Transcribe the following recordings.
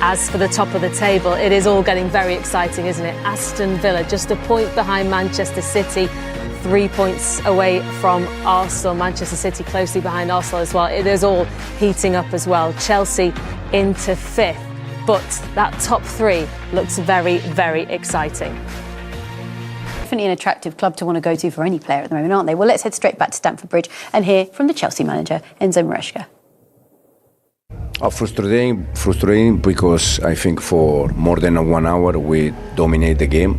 As for the top of the table, it is all getting very exciting, isn't it? Aston Villa just a point behind Manchester City, 3 points away from Arsenal. Manchester City closely behind Arsenal as well. It is all heating up as well. Chelsea into 5th, but that top 3 looks very, very exciting. Definitely an attractive club to want to go to for any player at the moment, aren't they? Well, let's head straight back to Stamford Bridge and hear from the Chelsea manager, Enzo Maresca. Frustrating because I think for more than 1 hour we dominate the game.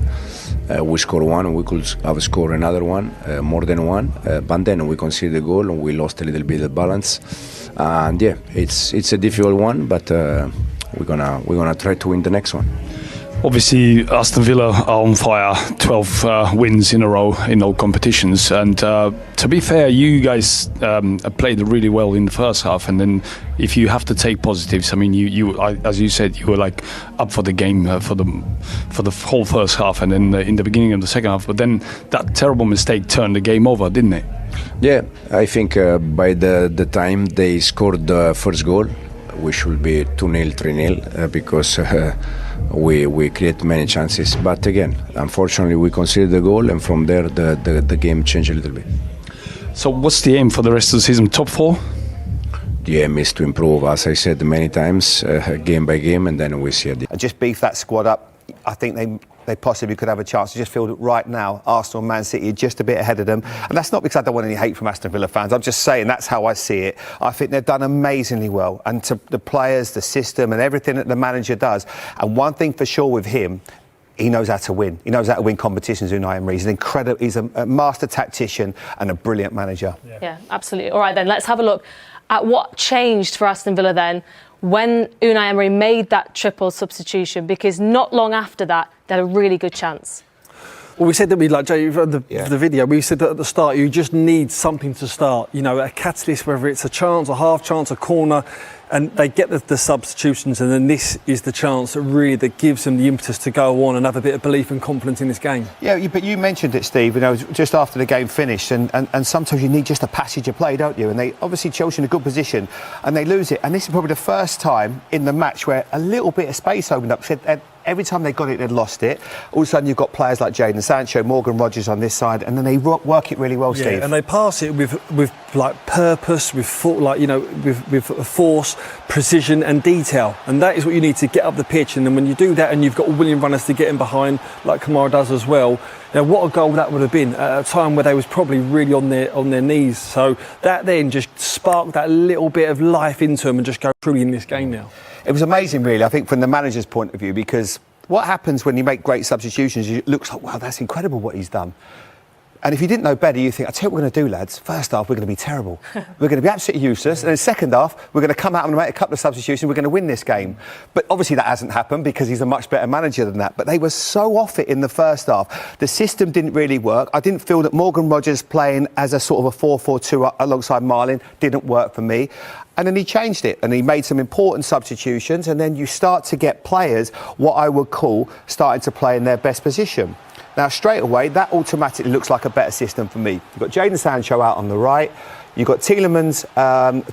We score one, we could have scored another one, more than one, but then we conceded the goal and we lost a little bit of balance. And yeah, it's a difficult one, but we're gonna try to win the next one. Obviously, Aston Villa are on fire, 12 wins in a row in all competitions. And to be fair, you guys played really well in the first half. And then if you have to take positives, I mean, as you said, you were like up for the game for the whole first half and then in the beginning of the second half. But then that terrible mistake turned the game over, didn't it? Yeah, I think by the time they scored the first goal, we should be 2-0, 3-0 because we create many chances. But again, unfortunately, we conceded the goal, and from there the game changed a little bit. So what's the aim for the rest of the season? Top 4? The aim is to improve, as I said many times, game by game, and then we see it. Just beef that squad up. I think they possibly could have a chance. I just feel that right now, Arsenal and Man City are just a bit ahead of them. And that's not because I don't want any hate from Aston Villa fans. I'm just saying that's how I see it. I think they've done amazingly well. And to the players, the system and everything that the manager does. And one thing for sure with him, he knows how to win. He knows how to win competitions, Unai Emery. He's incredible. He's a master tactician and a brilliant manager. Yeah, absolutely. All right, then, let's have a look at what changed for Aston Villa then when Unai Emery made that triple substitution, because not long after that, they had a really good chance. Well, we said that the video, we said that at the start, you just need something to start. You know, a catalyst, whether it's a chance, a half chance, a corner, and they get the substitutions, and then this is the chance that gives them the impetus to go on and have a bit of belief and confidence in this game. Yeah, but you mentioned it, Steve, you know, just after the game finished, and sometimes you need just a passage of play, don't you? And they obviously Chelsea in a good position, and they lose it. And this is probably the first time in the match where a little bit of space opened up. Every time they got it, they'd lost it. All of a sudden, you've got players like Jadon Sancho, Morgan Rogers on this side, and then they work it really well, Steve. Yeah, and they pass it with like purpose, with force, precision, and detail. And that is what you need to get up the pitch. And then when you do that, and you've got willing runners to get in behind, like Kamara does as well. You know, what a goal that would have been at a time where they was probably really on their knees. So that then just sparked that little bit of life into them and just go through in this game now. It was amazing, really, I think, from the manager's point of view, because what happens when you make great substitutions, it looks like, wow, that's incredible what he's done. And if you didn't know better, you think, I'll tell you what we're going to do, lads. First half, we're going to be terrible. We're going to be absolutely useless. And then second half, we're going to come out and make a couple of substitutions. We're going to win this game. But obviously that hasn't happened because he's a much better manager than that. But they were so off it in the first half. The system didn't really work. I didn't feel that Morgan Rogers playing as a sort of a 4-4-2 alongside Marlin didn't work for me. And then he changed it and he made some important substitutions. And then you start to get players, what I would call, starting to play in their best position. Now, straight away, that automatically looks like a better system for me. You've got Jadon Sancho out on the right. You've got Tielemans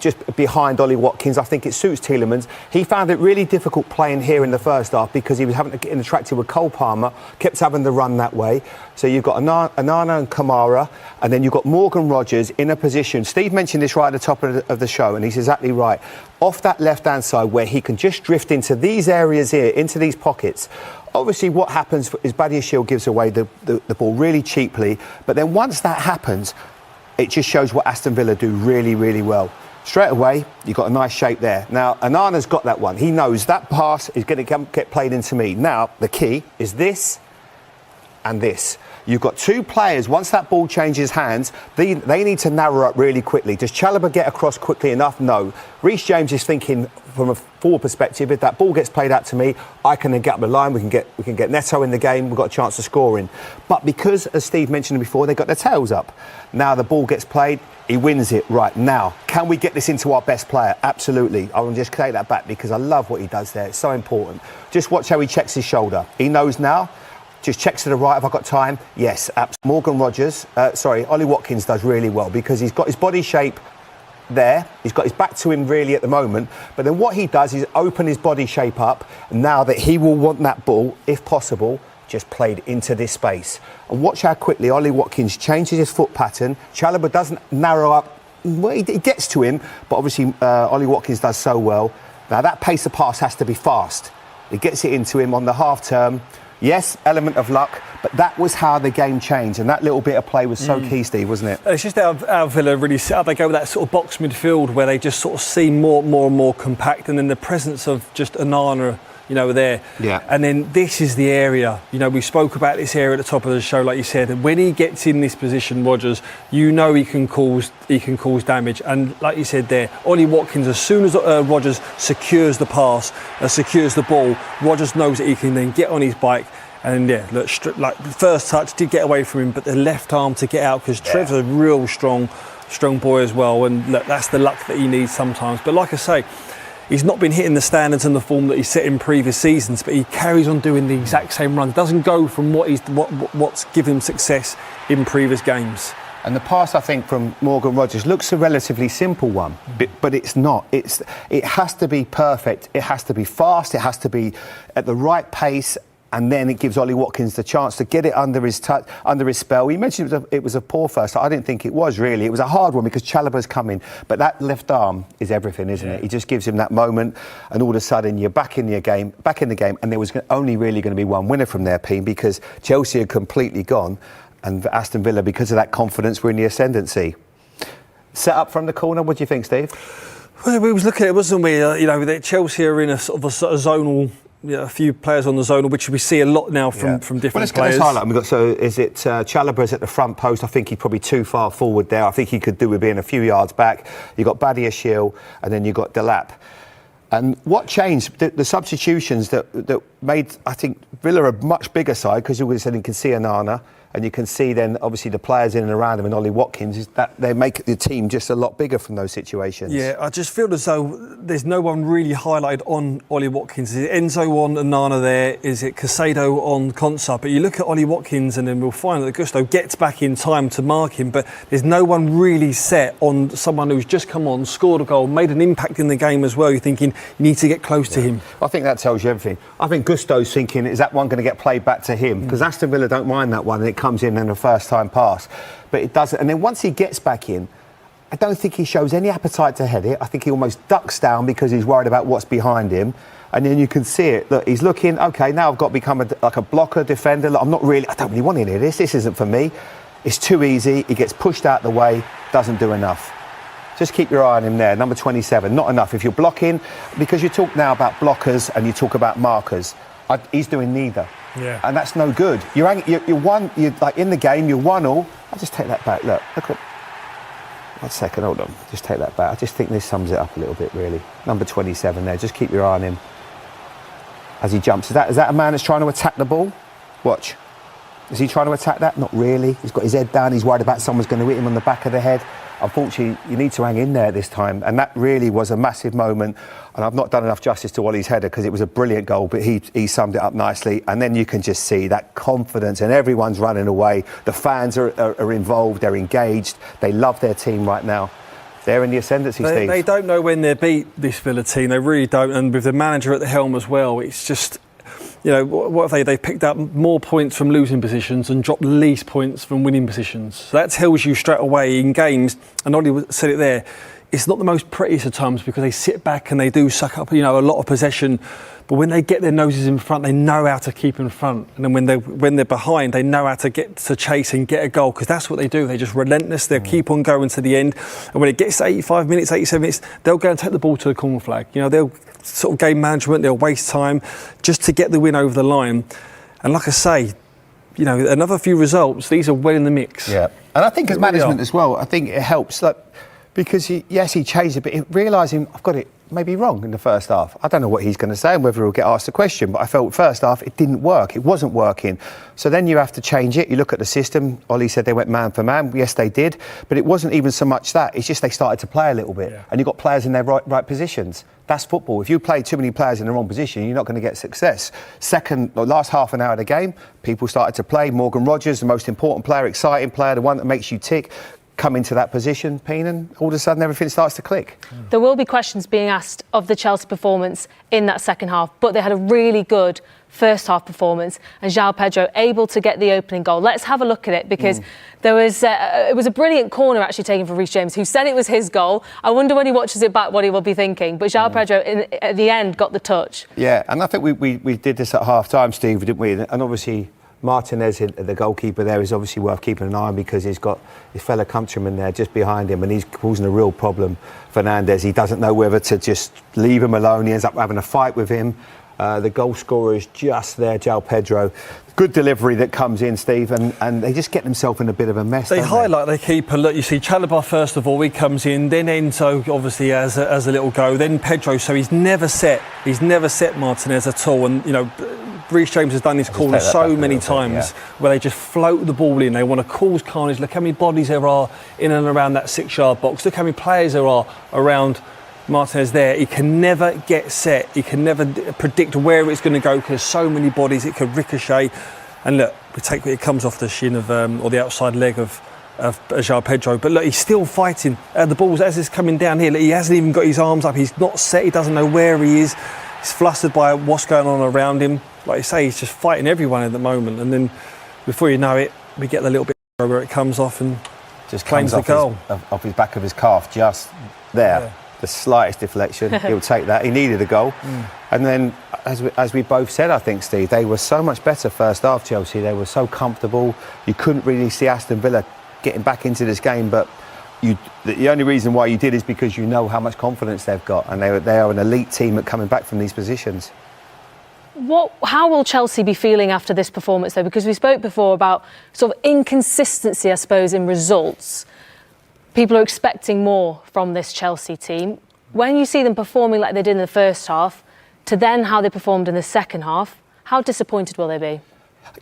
just behind Ollie Watkins. I think it suits Tielemans. He found it really difficult playing here in the first half because he was having to get interacted with Cole Palmer, kept having the run that way. So you've got Onana and Kamara, and then you've got Morgan Rogers in a position. Steve mentioned this right at the top of the show, and he's exactly right. Off that left-hand side where he can just drift into these areas here, into these pockets. Obviously, what happens is Badiashile gives away the ball really cheaply. But then once that happens, it just shows what Aston Villa do really, really well. Straight away, you've got a nice shape there. Now, Onana's got that one. He knows that pass is going to get played into me. Now, the key is this and this. You've got two players, once that ball changes hands, they need to narrow up really quickly. Does Chalobah get across quickly enough? No. Reece James is thinking from a forward perspective, if that ball gets played out to me, I can then get up the line, we can get Neto in the game, we've got a chance of scoring. But because, as Steve mentioned before, they've got their tails up. Now the ball gets played, he wins it. Right, now, can we get this into our best player? Absolutely. I will just take that back because I love what he does there. It's so important. Just watch how he checks his shoulder. He knows now. Just checks to the right, have I got time? Yes, absolutely. Morgan Rogers, Ollie Watkins does really well because he's got his body shape there. He's got his back to him really at the moment. But then what he does is open his body shape up. Now that he will want that ball, if possible, just played into this space. And watch how quickly Ollie Watkins changes his foot pattern. Chalobah doesn't narrow up. Well, he gets to him, but obviously Ollie Watkins does so well. Now that pace of pass has to be fast. He gets it into him on the half term. Yes, element of luck, but that was how the game changed, and that little bit of play was so key, Steve, wasn't it? It's just how Villa really set up. They go with that sort of box midfield where they just sort of seem more and more compact, and then the presence of just Onana, there. Yeah. And then this is the area. We spoke about this area at the top of the show, like you said. And when he gets in this position, Rodgers, he can cause damage. And like you said there, Ollie Watkins, as soon as Rodgers secures the pass, secures the ball, Rodgers knows that he can then get on his bike. And look, like the first touch did get away from him, but the left arm to get out, because Trev's a real strong boy as well. And look, that's the luck that he needs sometimes. But like I say, he's not been hitting the standards and the form that he set in previous seasons, but he carries on doing the exact same runs. Doesn't go from what's given him success in previous games. And the pass, I think, from Morgan Rodgers looks a relatively simple one, but it's not. It has to be perfect. It has to be fast. It has to be at the right pace. And then it gives Ollie Watkins the chance to get it under his spell. You mentioned it was a poor first. I didn't think it was really. It was a hard one because Chalobah's coming. But that left arm is everything, isn't it? He just gives him that moment, and all of a sudden you're back in the game. And there was only really going to be one winner from their team, because Chelsea had completely gone, and Aston Villa, because of that confidence, were in the ascendancy. Set up from the corner. What do you think, Steve? Well, we was looking at it, wasn't we? That Chelsea are in a sort of zonal. A few players on the zonal, which we see a lot now from different players. Let's highlight them. So is it Chalobah's at the front post? I think he's probably too far forward there. I think he could do with being a few yards back. You've got Badiashile, and then you've got Delap. And what changed? The substitutions that made, I think, Villa a much bigger side, because you can see Onana, and you can see then obviously the players in and around him, and Ollie Watkins, is that they make the team just a lot bigger from those situations. Yeah, I just feel as though there's no one really highlighted on Ollie Watkins. Is it Enzo on Onana there? Is it Caicedo on Konsa? But you look at Ollie Watkins, and then we'll find that Gusto gets back in time to mark him, but there's no one really set on someone who's just come on, scored a goal, made an impact in the game as well. You're thinking you need to get close to him. I think that tells you everything. I think Gusto's thinking, is that one going to get played back to him? Because Aston Villa don't mind that one, and it comes in a first time pass, but it doesn't. And then once he gets back in, I don't think he shows any appetite to head it. I think he almost ducks down because he's worried about what's behind him. And then you can see it. Look, he's looking, okay, now I've got to become like a blocker, defender. Look, I don't really want any of this. This isn't for me. It's too easy. He gets pushed out the way, doesn't do enough. Just keep your eye on him there, number 27. Not enough. If you're blocking, because you talk now about blockers and you talk about markers, he's doing neither. Yeah. And that's no good. You're like in the game, you're 1-1. I'll just take that back. Look at 1 second, hold on. Just take that back. I just think this sums it up a little bit, really. Number 27 there. Just keep your eye on him as he jumps. Is that a man that's trying to attack the ball? Watch. Is he trying to attack that? Not really. He's got his head down. He's worried about someone's going to hit him on the back of the head. Unfortunately, you need to hang in there this time. And that really was a massive moment. And I've not done enough justice to Ollie's header, because it was a brilliant goal, but he summed it up nicely. And then you can just see that confidence, and everyone's running away. The fans are involved. They're engaged. They love their team right now. They're in the ascendancy, Steve. They don't know when they beat this Villa team. They really don't. And with the manager at the helm as well, it's just... what have they picked up more points from losing positions and dropped least points from winning positions. So that tells you straight away in games, and Ollie said it there, it's not the most prettiest of times, because they sit back and they do suck up, a lot of possession. But when they get their noses in front, they know how to keep in front. And then when they're behind, they know how to get to chase and get a goal, because that's what they do. They're just relentless. They'll keep on going to the end. And when it gets to 85 minutes, 87 minutes, they'll go and take the ball to the corner flag. They'll sort of game management, they'll waste time just to get the win over the line. And like I say, another few results, these are well in the mix. Yeah. And I think as management as well, I think it helps. Because he changed it, but realising I've got it maybe wrong in the first half. I don't know what he's going to say and whether he'll get asked a question, but I felt first half it didn't work. It wasn't working. So then you have to change it. You look at the system. Ollie said they went man for man. Yes, they did. But it wasn't even so much that. It's just they started to play a little bit. Yeah. And you've got players in their right positions. That's football. If you play too many players in the wrong position, you're not going to get success. Last half an hour of the game, people started to play. Morgan Rodgers, the most important player, exciting player, the one that makes you tick, come into that position, Peen, and all of a sudden everything starts to click. There will be questions being asked of the Chelsea performance in that second half, but they had a really good first half performance, and João Pedro able to get the opening goal. Let's have a look at it, because there was it was a brilliant corner actually taken from Reece James, who said it was his goal. I wonder when he watches it back what he will be thinking. But João Pedro at the end got the touch. Yeah, and I think we did this at half time, Steve, didn't we? And obviously Martinez, the goalkeeper there, is obviously worth keeping an eye on, because he's got his fellow countryman there just behind him, and he's causing a real problem. Fernandes, he doesn't know whether to just leave him alone. He ends up having a fight with him. The goal scorer is just there, João Pedro. Good delivery that comes in, Steve, and they just get themselves in a bit of a mess. They highlight their keeper. Look, you see Chalobah first of all, he comes in, then Enzo obviously has a little go, then Pedro. So he's never set Martinez at all. And you know, Reece James has done this corner so many times where they just float the ball in. They want to cause carnage. Look how many bodies there are in and around that 6-yard box. Look how many players there are around Martinez there. He can never get set. He can never predict where it's going to go, because so many bodies, it could ricochet. And look, it comes off the shin of or the outside leg of João Pedro. But look, he's still fighting. The balls as it's coming down here. Look, he hasn't even got his arms up. He's not set. He doesn't know where he is. He's flustered by what's going on around him. Like you say, he's just fighting everyone at the moment. And then before you know it, we get the little bit where it comes off and just claims comes the goal. Off his back of his calf, just there. Yeah. The slightest deflection, he'll take that. He needed a goal. And then, as we both said, I think, Steve, they were so much better first half, Chelsea. They were so comfortable. You couldn't really see Aston Villa getting back into this game, but the only reason why you did is because you know how much confidence they've got, and they are an elite team at coming back from these positions. How will Chelsea be feeling after this performance, though? Because we spoke before about sort of inconsistency, I suppose, in results. People are expecting more from this Chelsea team. When you see them performing like they did in the first half, to then how they performed in the second half, how disappointed will they be?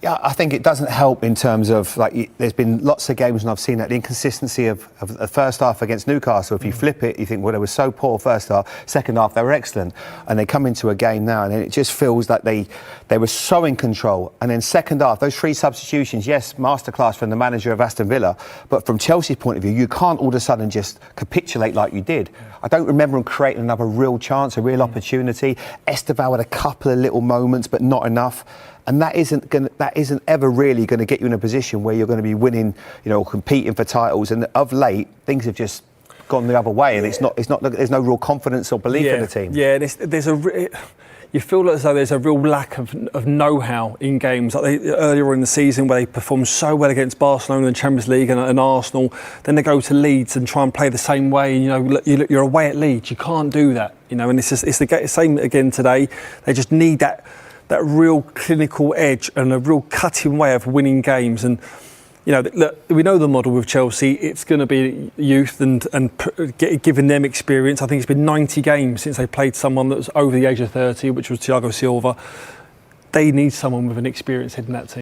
Yeah, I think it doesn't help in terms of, like, there's been lots of games and I've seen that the inconsistency of the first half against Newcastle. If you flip it, you think, well, they were so poor first half, second half they were excellent, and they come into a game now and it just feels like they were so in control. And then second half, those 3 substitutions, yes, masterclass from the manager of Aston Villa, but from Chelsea's point of view, you can't all of a sudden just capitulate like you did. I don't remember them creating another real chance, a real opportunity. Esteval had a couple of little moments, but not enough. And that isn't ever really going to get you in a position where you're going to be winning, you know, or competing for titles. And of late, things have just gone the other way, and it's not. There's no real confidence or belief in the team. Yeah, you feel as though there's a real lack of know-how in games. Like earlier in the season, where they performed so well against Barcelona in the Champions League and Arsenal, then they go to Leeds and try and play the same way. You know, you're away at Leeds, you can't do that. You know, and it's the same again today. They just need that real clinical edge and a real cutting way of winning games. And you know, look, we know the model with Chelsea. It's going to be youth and giving them experience. I think it's been 90 games since they played someone that was over the age of 30, which was Thiago Silva. They need someone with an experience heading that team.